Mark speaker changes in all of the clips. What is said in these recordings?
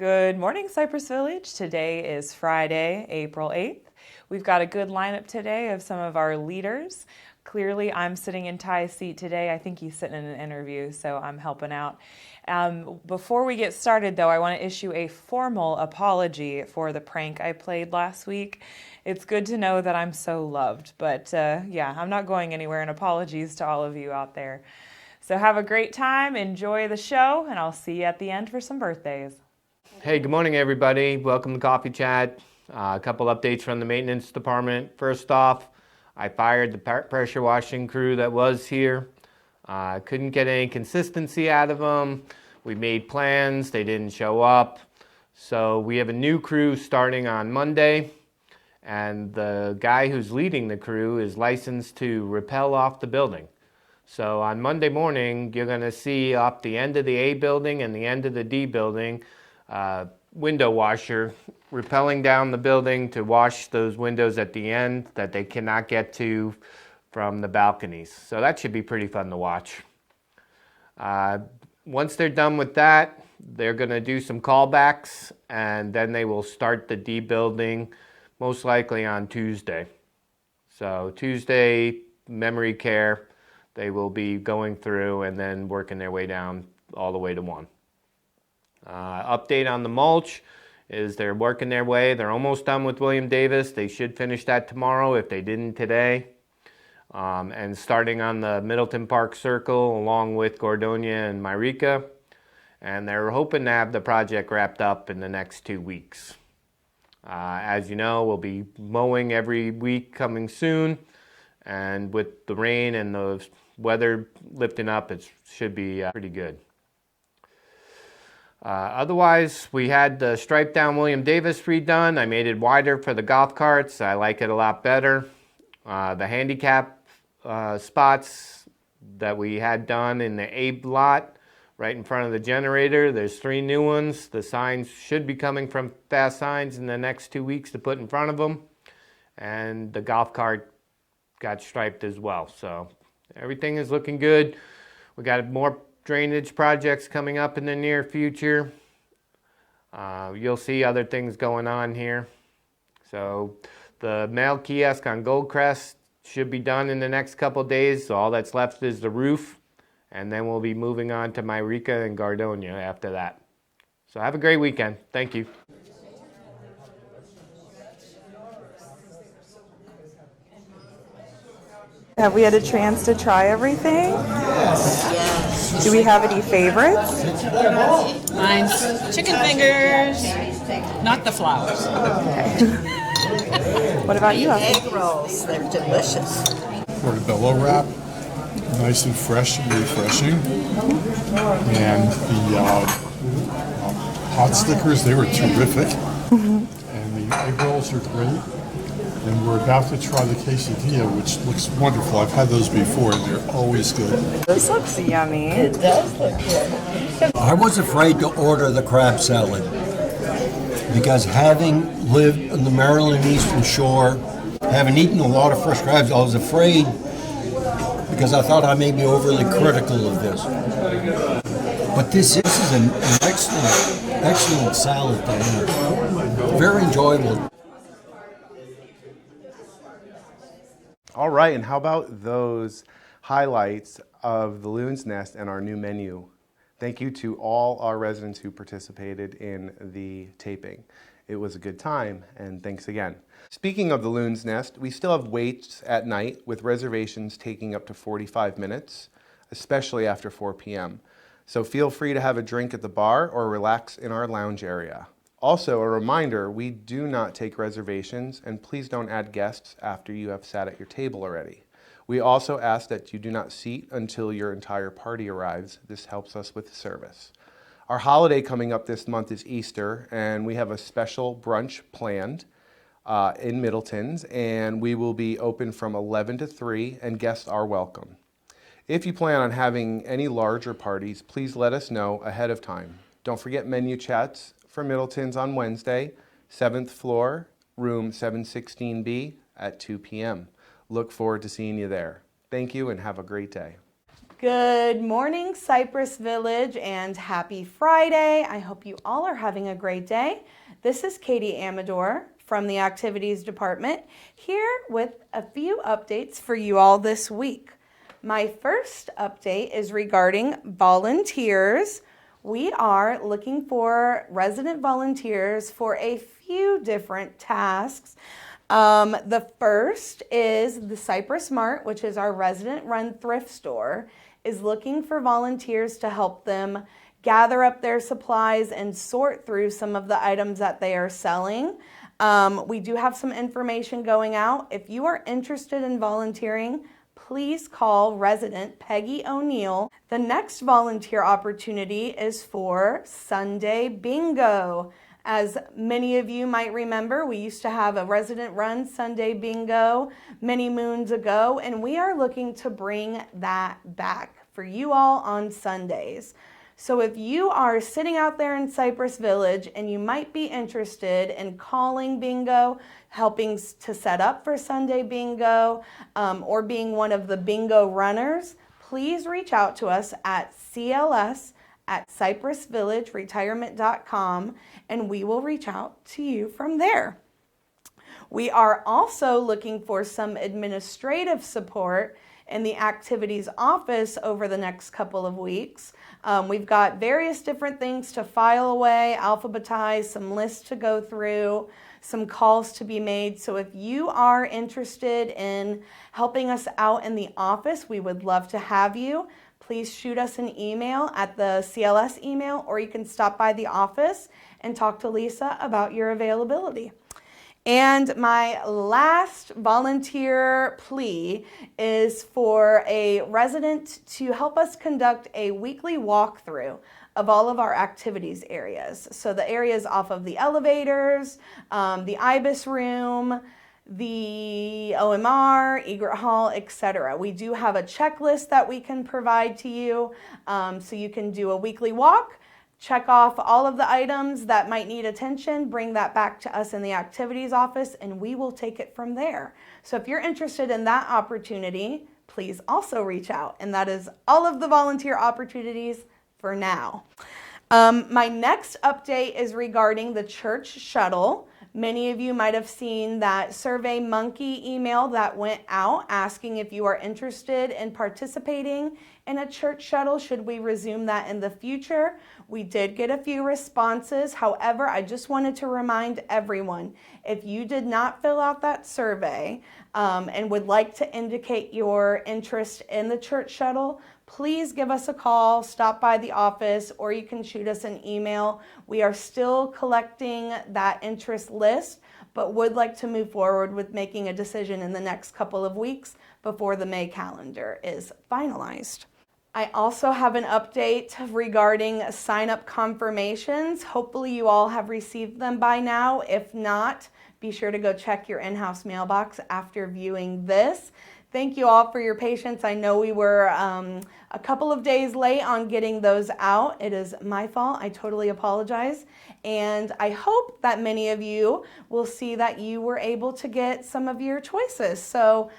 Speaker 1: Good morning, Cypress Village. Today is Friday, April 8th. We've got a good lineup today of some of our leaders. Clearly, I'm sitting in Ty's seat today. I think he's sitting in an interview, so I'm helping out. Before we get started, though, I want to issue a formal apology for the prank I played last week. It's good to know that I'm so loved, but yeah, I'm not going anywhere, and apologies to all of you out there. So have a great time, enjoy the show, and I'll see you at the end for some birthdays.
Speaker 2: Hey, good morning, everybody. Welcome to Coffee Chat. A couple updates from the maintenance department. First off, I fired the pressure washing crew that was here. Couldn't get any consistency out of them. We made plans, they didn't show up. So we have a new crew starting on Monday, and the guy who's leading the crew is licensed to rappel off the building. So on Monday morning, you're going to see off the end of the A building and the end of the D building, window washer rappelling down the building to wash those windows at the end that they cannot get to from the balconies. So that should be pretty fun to watch. Once they're done with that, they're going to do some callbacks, and then they will start the D building most likely on Tuesday. So Tuesday, memory care, they will be going through and then working their way down all the way to 1. Update on the mulch is they're working their way. They're almost done with William Davis. They should finish that tomorrow if they didn't today. And starting on the Middleton Park Circle along with Gordonia and Myrika. And they're hoping to have the project wrapped up in the next 2 weeks. As you know, we'll be mowing every week coming soon. And with the rain and the weather lifting up, it should be pretty good. Otherwise, we had the stripe down William Davis redone. I made it wider for the golf carts. I like it a lot better. The handicap spots that we had done in the A lot right in front of the generator, there's 3 new ones. The signs should be coming from Fast Signs in the next 2 weeks to put in front of them. And the golf cart got striped as well. So everything is looking good. We got more drainage projects coming up in the near future. You'll see other things going on here. So the mail kiosk on Goldcrest should be done in the next couple days. So all that's left is the roof. And then we'll be moving on to Myrika and Gordonia after that. So have a great weekend. Thank you.
Speaker 1: Have we had a chance to try everything?
Speaker 3: Yes.
Speaker 1: Do we have any favorites?
Speaker 3: Mine's chicken fingers, not the flowers.
Speaker 1: What about you?
Speaker 4: Egg rolls, they're delicious.
Speaker 5: Portobello wrap, nice and fresh and refreshing. And the hot stickers, they were terrific. And the egg rolls are great. And we're about to try the quesadilla, which looks wonderful. I've had those before, and they're always good.
Speaker 1: This looks yummy.
Speaker 4: It does look good.
Speaker 6: I was afraid to order the crab salad because having lived on the Maryland Eastern Shore, having eaten a lot of fresh crabs, I was afraid because I thought I may be overly critical of this. But this is an excellent salad to have. Very enjoyable.
Speaker 7: All right, and how about those highlights of the Loon's Nest and our new menu? Thank you to all our residents who participated in the taping. It was a good time, and thanks again. Speaking of the Loon's Nest, we still have waits at night with reservations taking up to 45 minutes, especially after 4 p.m. So feel free to have a drink at the bar or relax in our lounge area. Also, a reminder, we do not take reservations, and please don't add guests after you have sat at your table already. We also ask that you do not seat until your entire party arrives. This helps us with service. Our holiday coming up this month is Easter, and we have a special brunch planned in Middleton's, and we will be open from 11 to 3, and guests are welcome. If you plan on having any larger parties, please let us know ahead of time. Don't forget menu chats for Middleton's on Wednesday, 7th floor, room 716B at 2 p.m. Look forward to seeing you there. Thank you and have a great day.
Speaker 8: Good morning, Cypress Village, and happy Friday. I hope you all are having a great day. This is Katie Amador from the Activities Department here with a few updates for you all this week. My first update is regarding volunteers. We are looking for resident volunteers for a few different tasks. The first is the Cypress Mart, which is our resident-run thrift store, is looking for volunteers to help them gather up their supplies and sort through some of the items that they are selling. We do have some information going out. If you are interested in volunteering, please call resident Peggy O'Neill. The next volunteer opportunity is for Sunday Bingo. As many of you might remember, we used to have a resident-run Sunday Bingo many moons ago, and we are looking to bring that back for you all on Sundays. So if you are sitting out there in Cypress Village and you might be interested in calling bingo, helping to set up for Sunday Bingo, or being one of the bingo runners, please reach out to us at cls@cypressvillageretirement.com and we will reach out to you from there. We are also looking for some administrative support in the activities office over the next couple of weeks. We've got various different things to file away, alphabetize, some lists to go through, some calls to be made. So if you are interested in helping us out in the office, we would love to have you. Please shoot us an email at the CLS email, or you can stop by the office and talk to Lisa about your availability. And my last volunteer plea is for a resident to help us conduct a weekly walkthrough of all of our activities areas. So the areas off of the elevators, the IBIS room, the OMR, Egret Hall, etc. We do have a checklist that we can provide to you, so you can do a weekly walk, check off all of the items that might need attention, bring that back to us in the activities office, and we will take it from there. So if you're interested in that opportunity, please also reach out. And that is all of the volunteer opportunities for now. My next update is regarding the church shuttle. Many of you might have seen that Survey Monkey email that went out asking if you are interested in participating in a church shuttle. Should we resume that in the future? We did get a few responses. However, I just wanted to remind everyone, if you did not fill out that survey and would like to indicate your interest in the church shuttle, please give us a call, stop by the office, or you can shoot us an email. We are still collecting that interest list, but would like to move forward with making a decision in the next couple of weeks before the May calendar is finalized. I also have an update regarding sign-up confirmations. Hopefully you all have received them by now. If not, be sure to go check your in-house mailbox after viewing this. Thank you all for your patience. I know we were a couple of days late on getting those out. It is my fault. I totally apologize. And I hope that many of you will see that you were able to get some of your choices. So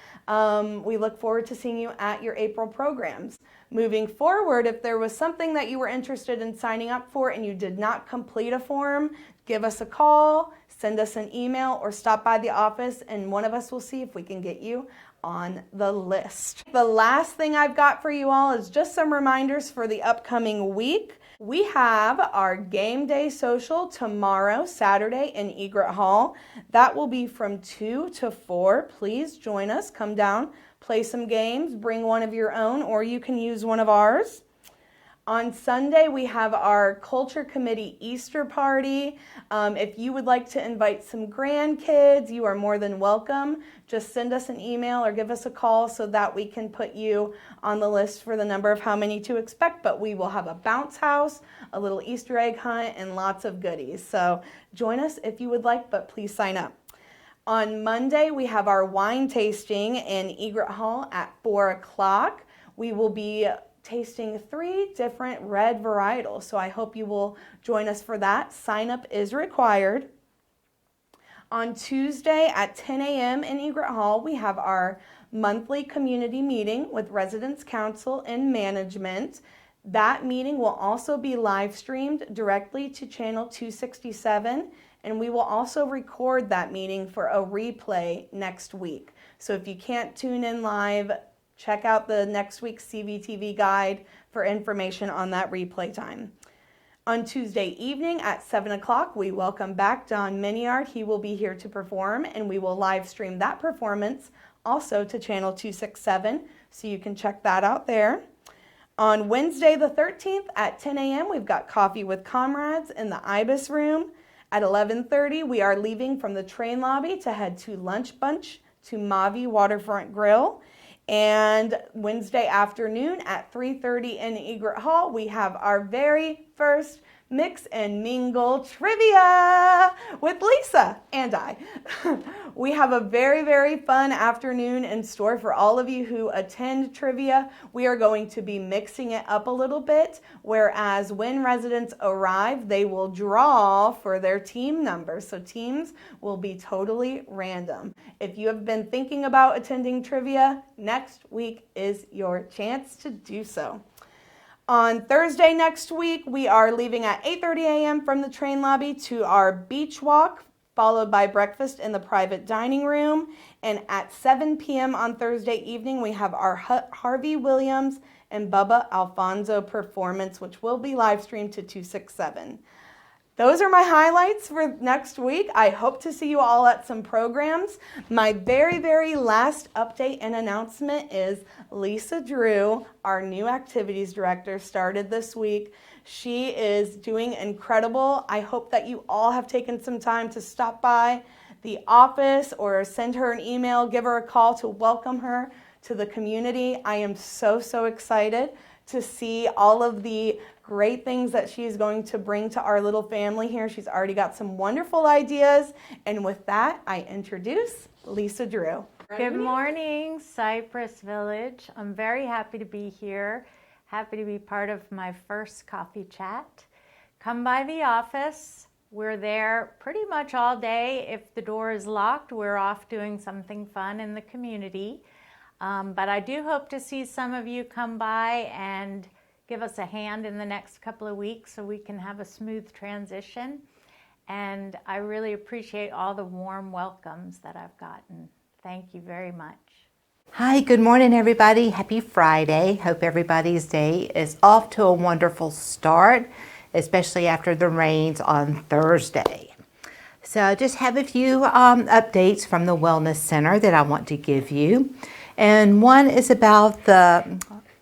Speaker 8: we look forward to seeing you at your April programs. Moving forward, if there was something that you were interested in signing up for and you did not complete a form, give us a call, send us an email, or stop by the office and one of us will see if we can get you on the list. The last thing I've got for you all is just some reminders for the upcoming week. We have our game day social tomorrow, Saturday, in Egret Hall. That will be from 2 to 4. Please join us. Come down, play some games, bring one of your own, or you can use one of ours. On Sunday, we have our Culture Committee Easter party. If you would like to invite some grandkids, you are more than welcome. Just send us an email or give us a call so that we can put you on the list for the number of how many to expect. But we will have a bounce house, a little Easter egg hunt, and lots of goodies. So join us if you would like, but please sign up. On Monday, we have our wine tasting in Egret Hall at 4 o'clock. We will be tasting 3 different red varietals, so I hope you will join us for that. Sign up is required. On Tuesday at 10 a.m. in Egret Hall, we have our monthly community meeting with Residents Council and Management. That meeting will also be live streamed directly to channel 267, and we will also record that meeting for a replay next week. So if you can't tune in live, check out the next week's CVTV guide for information on that replay time. On Tuesday evening at 7 o'clock, we welcome back Don Miniard. He will be here to perform, and we will live stream that performance also to channel 267, so you can check that out there. On Wednesday the 13th at 10 a.m., we've got Coffee with Comrades in the Ibis Room. At 11:30, we are leaving from the train lobby to head to Lunch Bunch to Mavi Waterfront Grill. And Wednesday afternoon at 3:30 in Egret Hall, we have our very first Mix and Mingle Trivia with Lisa and I. We have a very, very fun afternoon in store for all of you who attend trivia. We are going to be mixing it up a little bit, whereas when residents arrive, they will draw for their team number. So teams will be totally random. If you have been thinking about attending trivia, next week is your chance to do so. On Thursday next week, we are leaving at 8:30 a.m. from the train lobby to our beach walk, followed by breakfast in the private dining room. And at 7 p.m. on Thursday evening, we have our Harvey Williams and Bubba Alfonso performance, which will be live streamed to 267. Those are my highlights for next week. I hope to see you all at some programs. My very, very last update and announcement is Lisa Drew, our new activities director, started this week. She is doing incredible. I hope that you all have taken some time to stop by the office or send her an email, give her a call to welcome her to the community. I am so, so excited to see all of the great things that she's going to bring to our little family here. She's already got some wonderful ideas. And with that, I introduce Lisa Drew.
Speaker 9: Good morning, Cypress Village. I'm very happy to be here. Happy to be part of my first coffee chat. Come by the office. We're there pretty much all day. If the door is locked, we're off doing something fun in the community. But I do hope to see some of you come by and give us a hand in the next couple of weeks so we can have a smooth transition. And I really appreciate all the warm welcomes that I've gotten. Thank you very much.
Speaker 10: Hi, good morning, everybody. Happy Friday. Hope everybody's day is off to a wonderful start, especially after the rains on Thursday. So I just have a few updates from the Wellness Center that I want to give you. And one is about the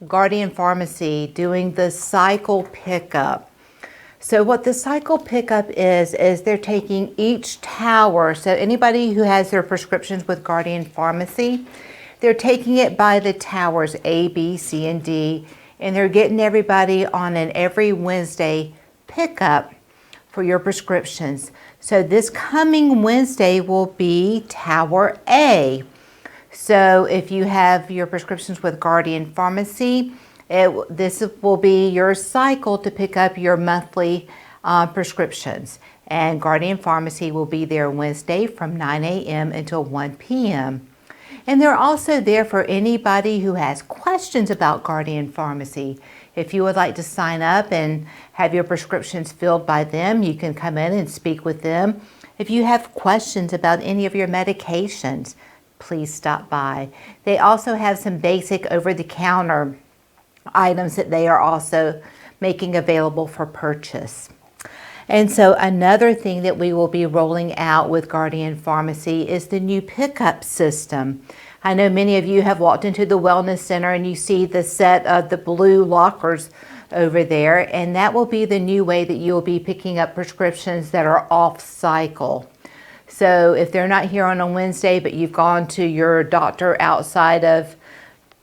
Speaker 10: Guardian Pharmacy doing the cycle pickup. So what the cycle pickup is they're taking each tower. So anybody who has their prescriptions with Guardian Pharmacy, they're taking it by the towers A, B, C, and D, and they're getting everybody on an every Wednesday pickup for your prescriptions. So this coming Wednesday will be Tower A. So if you have your prescriptions with Guardian Pharmacy, this will be your cycle to pick up your monthly prescriptions. And Guardian Pharmacy will be there Wednesday from 9 a.m. until 1 p.m. And they're also there for anybody who has questions about Guardian Pharmacy. If you would like to sign up and have your prescriptions filled by them, you can come in and speak with them. If you have questions about any of your medications, please stop by. They also have some basic over-the-counter items that they are also making available for purchase. And so another thing that we will be rolling out with Guardian Pharmacy is the new pickup system. I know many of you have walked into the Wellness Center and you see the set of the blue lockers over there, and that will be the new way that you'll be picking up prescriptions that are off cycle. So if they're not here on a Wednesday, but you've gone to your doctor outside of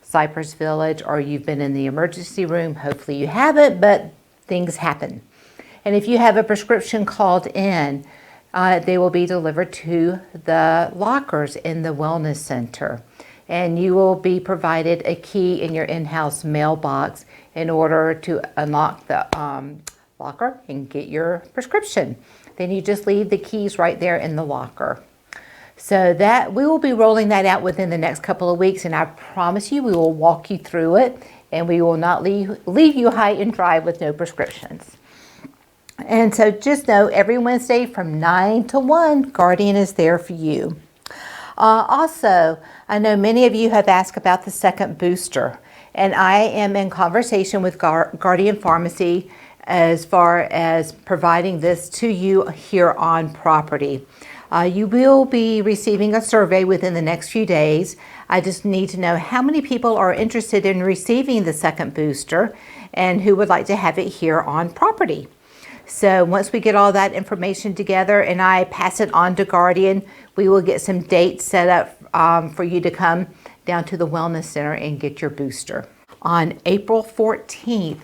Speaker 10: Cypress Village, or you've been in the emergency room, hopefully you haven't, but things happen. And if you have a prescription called in, they will be delivered to the lockers in the Wellness Center. And you will be provided a key in your in-house mailbox in order to unlock the locker and get your prescription. Then you just leave the keys right there in the locker. So that we will be rolling that out within the next couple of weeks, and I promise you we will walk you through it, and we will not leave you high and dry with no prescriptions. And so just know every Wednesday from 9 to 1, Guardian is there for you. Also, I know many of you have asked about the second booster, and I am in conversation with Guardian Pharmacy as far as providing this to you here on property. You will be receiving a survey within the next few days. I just need to know how many people are interested in receiving the second booster and who would like to have it here on property. So once we get all that information together and I pass it on to Guardian, we will get some dates set up for you to come down to the Wellness Center and get your booster. On April 14th,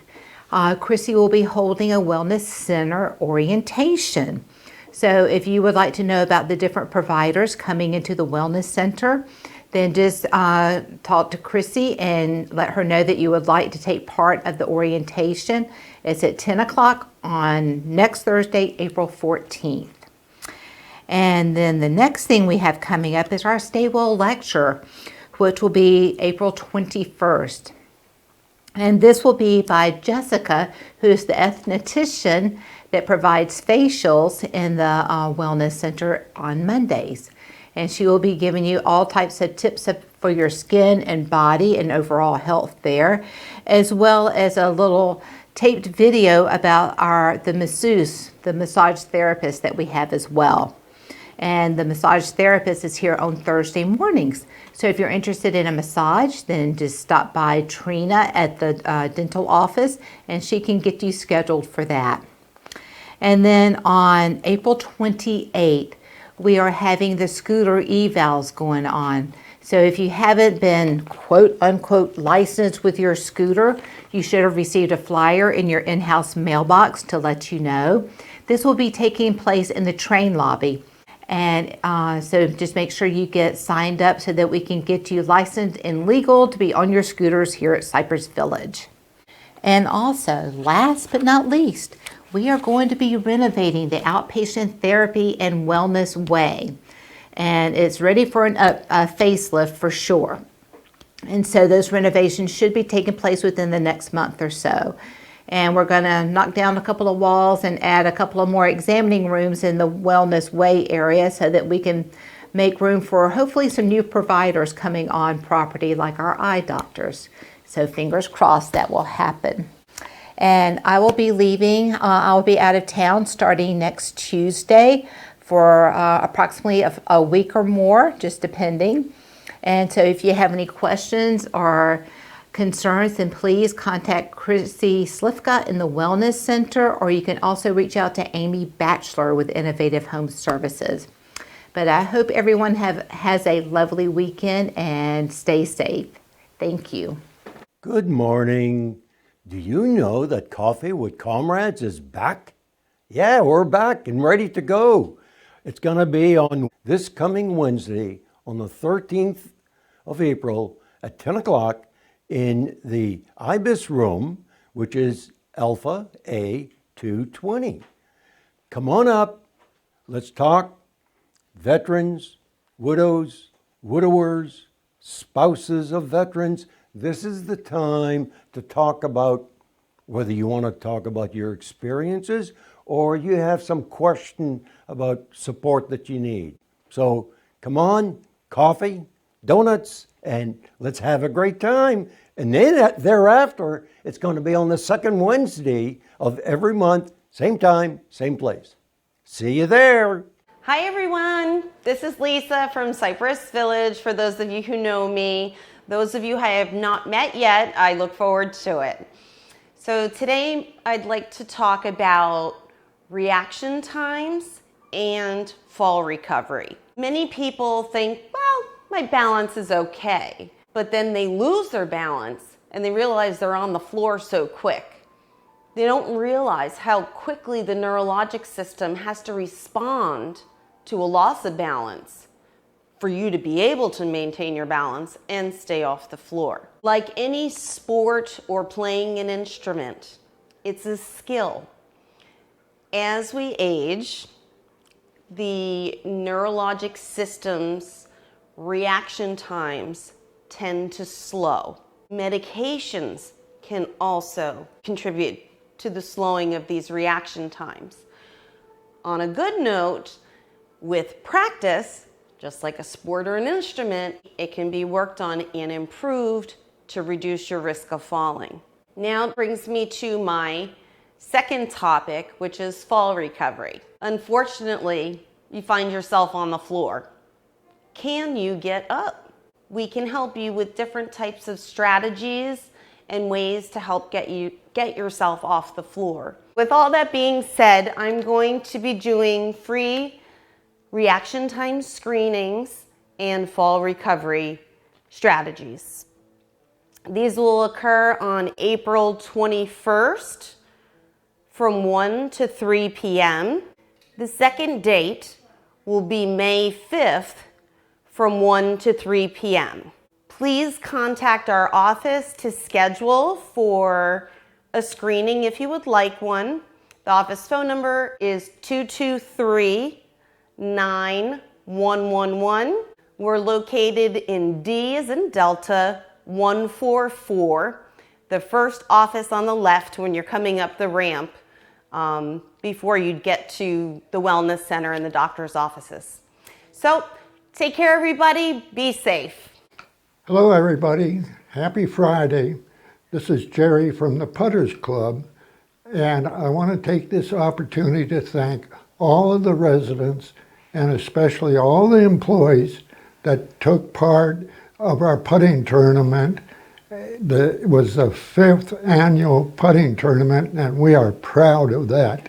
Speaker 10: Chrissy will be holding a Wellness Center orientation. So if you would like to know about the different providers coming into the Wellness Center, then just talk to Chrissy and let her know that you would like to take part of the orientation. It's at 10 o'clock on next Thursday, April 14th. And then the next thing we have coming up is our Stay Well lecture, which will be April 21st. And this will be by Jessica, who's the esthetician that provides facials in the Wellness Center on Mondays. And she will be giving you all types of tips for your skin and body and overall health there, as well as a little taped video about the masseuse, the massage therapist that we have as well. And the massage therapist is here on Thursday mornings. So if you're interested in a massage, then just stop by Trina at the dental office and she can get you scheduled for that. And then on April 28th, we are having the scooter evals going on. So if you haven't been quote unquote licensed with your scooter, you should have received a flyer in your in-house mailbox to let you know. This will be taking place in the train lobby. And so just make sure you get signed up so that we can get you licensed and legal to be on your scooters here at Cypress Village. And also, last but not least, we are going to be renovating the Outpatient Therapy and Wellness Way. And it's ready for a facelift for sure. And so those renovations should be taking place within the next month or so. And we're going to knock down a couple of walls and add a couple of more examining rooms in the Wellness Way area so that we can make room for hopefully some new providers coming on property like our eye doctors. So fingers crossed that will happen. And I will be leaving, I'll be out of town starting next Tuesday for approximately a week or more, just depending. And so if you have any questions or concerns, then please contact Chrissy Slifka in the Wellness Center, or you can also reach out to Amy Batchelor with Innovative Home Services. But I hope everyone has a lovely weekend and stay safe. Thank you.
Speaker 6: Good morning. Do you know that Coffee with Comrades is back? Yeah, we're back and ready to go. It's going to be on this coming Wednesday on the 13th of April at 10 o'clock in the IBIS room, which is Alpha A220. Come on up. Let's talk veterans, widows, widowers, spouses of veterans. This is the time to talk about whether you want to talk about your experiences or you have some question about support that you need. So come on, coffee, donuts, and let's have a great time. And then thereafter, it's going to be on the second Wednesday of every month, same time, same place. See you there.
Speaker 11: Hi everyone, this is Lisa from Cypress Village. For those of you who know me, those of you I have not met yet, I look forward to it. So today I'd like to talk about reaction times and fall recovery. Many people think, well, my balance is okay, but then they lose their balance and they realize they're on the floor so quick. They don't realize how quickly the neurologic system has to respond to a loss of balance for you to be able to maintain your balance and stay off the floor. Like any sport or playing an instrument, it's a skill. As we age, the neurologic system's reaction times tend to slow. Medications can also contribute to the slowing of these reaction times. On a good note, with practice, just like a sport or an instrument, it can be worked on and improved to reduce your risk of falling. Now it brings me to my second topic, which is fall recovery. Unfortunately, you find yourself on the floor. Can you get up? We can help you with different types of strategies and ways to help get yourself off the floor. With all that being said, I'm going to be doing free reaction time screenings and fall recovery strategies. These will occur on April 21st from 1 to 3 p.m. The second date will be May 5th from 1 to 3 p.m. Please contact our office to schedule for a screening if you would like one. The office phone number is 223-9111. We're located in D as in Delta 144, the first office on the left when you're coming up the ramp before you get to the wellness center and the doctor's offices. So take care, everybody. Be safe.
Speaker 12: Hello, everybody. Happy Friday. This is Jerry from the Putters Club, and I want to take this opportunity to thank all of the residents and especially all the employees that took part of our putting tournament. It was the 5th annual putting tournament, and we are proud of that.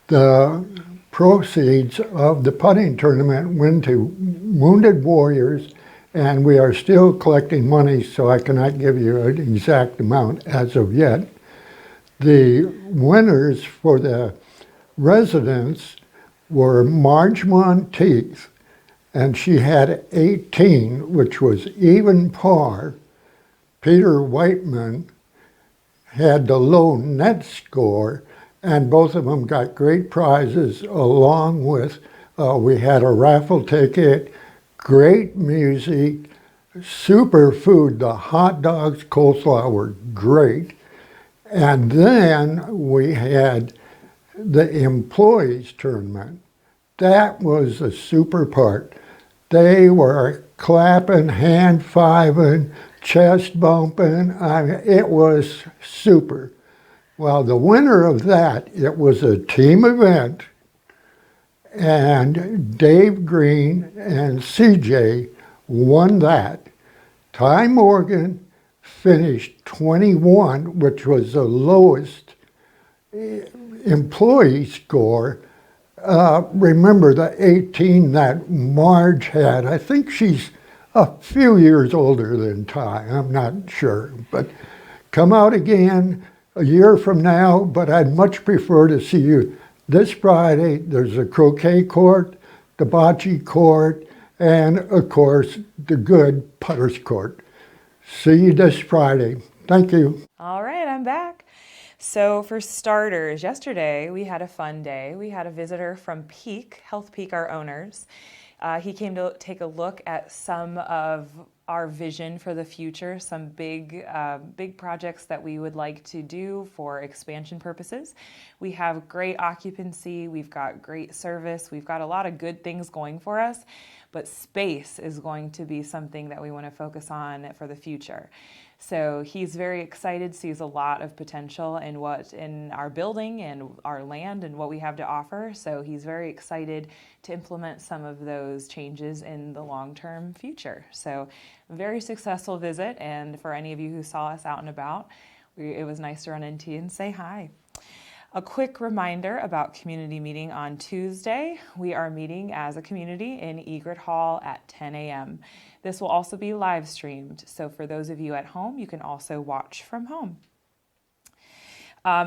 Speaker 12: The proceeds of the putting tournament went to Wounded Warriors, and we are still collecting money, so I cannot give you an exact amount as of yet. The winners for the residents were Marge Monteith, and she had 18, which was even par. Peter Whiteman had the low net score, and both of them got great prizes, along with, we had a raffle ticket, great music, super food. The hot dogs, coleslaw were great. And then we had the employees tournament. That was the super part. They were clapping, hand-fiving, chest bumping. It was super. Well, the winner of that, it was a team event, and Dave Green and CJ won that. Ty Morgan finished 21, which was the lowest employee score. Remember the 18 that Marge had. I think she's a few years older than Ty, I'm not sure. But come out again a year from now, but I'd much prefer to see you this Friday. There's a croquet court, the bocce court, and of course, the good putters court. See you this Friday. Thank you.
Speaker 1: All right, I'm back. So for starters, yesterday we had a fun day. We had a visitor from Peak, Health Peak, our owners. He came to take a look at some of our vision for the future, some big projects that we would like to do for expansion purposes. We have great occupancy, we've got great service, we've got a lot of good things going for us, but space is going to be something that we want to focus on for the future. So he's very excited, sees a lot of potential in our building and our land and what we have to offer. So he's very excited to implement some of those changes in the long-term future. So very successful visit, and for any of you who saw us out and about, it was nice to run into you and say hi. A quick reminder about community meeting on Tuesday. We are meeting as a community in Egret Hall at 10 a.m. This will also be live streamed, so for those of you at home, you can also watch from home.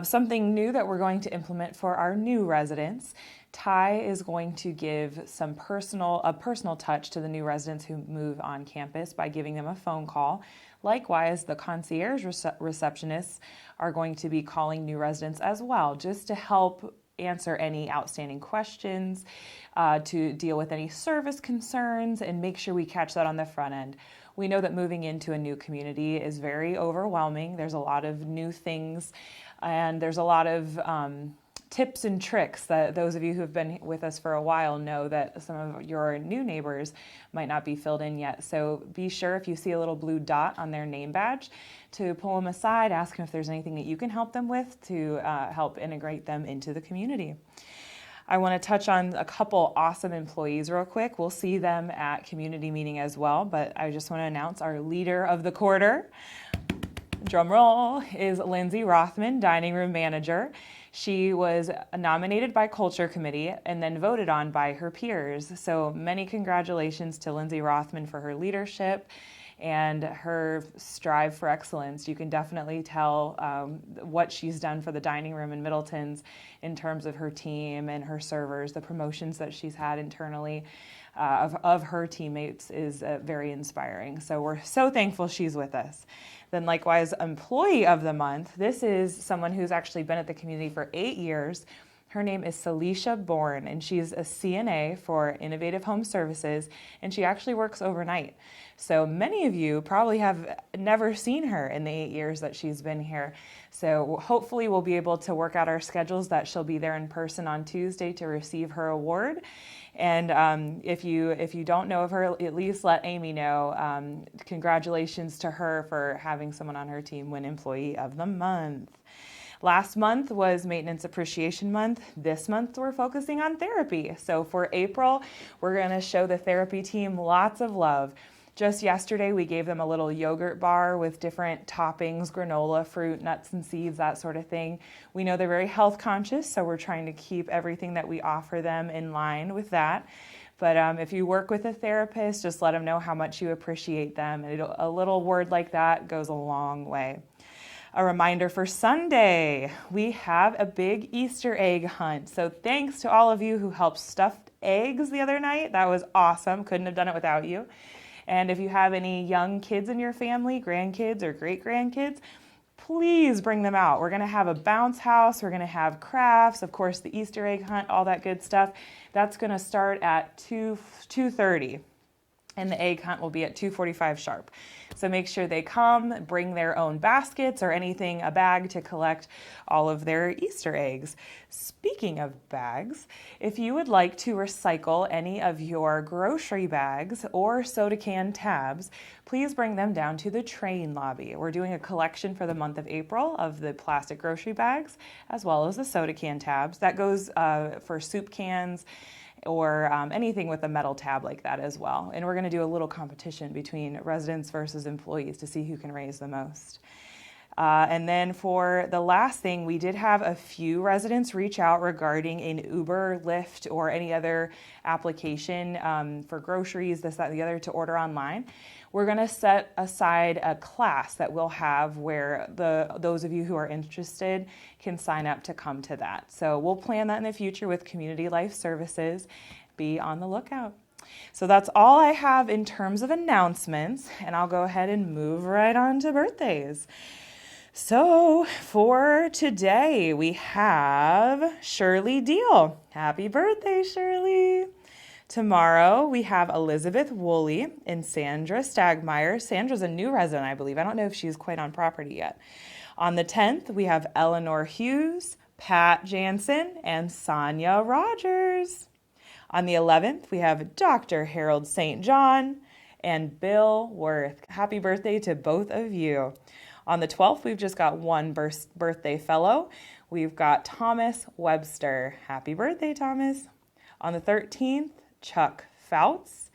Speaker 1: Something new that we're going to implement for our new residents. Ty is going to give a personal touch to the new residents who move on campus by giving them a phone call. Likewise, the concierge receptionists are going to be calling new residents as well, just to help answer any outstanding questions, to deal with any service concerns, and make sure we catch that on the front end. We know that moving into a new community is very overwhelming. There's a lot of new things, and there's a lot of tips and tricks that those of you who have been with us for a while know that some of your new neighbors might not be filled in yet. So be sure, if you see a little blue dot on their name badge, to pull them aside, ask them if there's anything that you can help them with to help integrate them into the community. I want to touch on a couple awesome employees real quick. We'll see them at community meeting as well, but I just want to announce our leader of the quarter, drum roll, is Lindsay Rothman, dining room manager. She was nominated by Culture Committee and then voted on by her peers. So many congratulations to Lindsay Rothman for her leadership and her strive for excellence. You can definitely tell what she's done for the dining room in Middleton's in terms of her team and her servers. The promotions that she's had internally of her teammates is very inspiring. So we're so thankful she's with us. Then likewise, Employee of the Month. This is someone who's actually been at the community for 8 years. Her name is Celicia Bourne, and she's a CNA for Innovative Home Services, and she actually works overnight. So many of you probably have never seen her in the 8 years that she's been here. So hopefully we'll be able to work out our schedules that she'll be there in person on Tuesday to receive her award. And if you don't know of her, at least let Amy know. Congratulations to her for having someone on her team win Employee of the Month. Last month was Maintenance Appreciation Month. This month we're focusing on therapy. So for April, we're going to show the therapy team lots of love. Just yesterday, we gave them a little yogurt bar with different toppings, granola, fruit, nuts and seeds, that sort of thing. We know they're very health conscious, so we're trying to keep everything that we offer them in line with that. But if you work with a therapist, just let them know how much you appreciate them. And a little word like that goes a long way. A reminder for Sunday, we have a big Easter egg hunt. So thanks to all of you who helped stuff eggs the other night. That was awesome. Couldn't have done it without you. And if you have any young kids in your family, grandkids or great-grandkids, please bring them out. We're going to have a bounce house. We're going to have crafts, of course, the Easter egg hunt, all that good stuff. That's going to start at 2:30. And the egg hunt will be at 2:45 sharp. So make sure they come, bring their own baskets or anything, a bag to collect all of their Easter eggs. Speaking of bags, if you would like to recycle any of your grocery bags or soda can tabs, please bring them down to the train lobby. We're doing a collection for the month of April of the plastic grocery bags as well as the soda can tabs. That goes for soup cans, or anything with a metal tab like that as well. And we're going to do a little competition between residents versus employees to see who can raise the most. And then for the last thing, we did have a few residents reach out regarding an Uber, Lyft, or any other application for groceries, this, that, and the other to order online. We're going to set aside a class that we'll have where those of you who are interested can sign up to come to that. So we'll plan that in the future with Community Life Services. Be on the lookout. So that's all I have in terms of announcements, and I'll go ahead and move right on to birthdays. So for today, we have Shirley Deal. Happy birthday, Shirley. Tomorrow, we have Elizabeth Woolley and Sandra Stagmeyer. Sandra's a new resident, I believe. I don't know if she's quite on property yet. On the 10th, we have Eleanor Hughes, Pat Jansen, and Sonia Rogers. On the 11th, we have Dr. Harold St. John and Bill Worth. Happy birthday to both of you. On the 12th, we've just got one birthday fellow. We've got Thomas Webster. Happy birthday, Thomas. On the 13th, Chuck Fouts.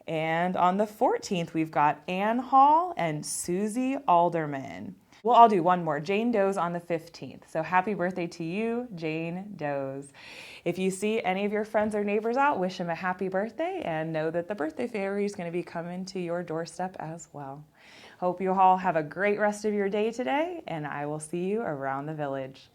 Speaker 1: And on the 14th, we've got Ann Hall and Susie Alderman. Well, I'll do one more. Jane Doe's on the 15th. So happy birthday to you, Jane Doe's. If you see any of your friends or neighbors out, wish them a happy birthday and know that the birthday fairy is going to be coming to your doorstep as well. Hope you all have a great rest of your day today, and I will see you around the village.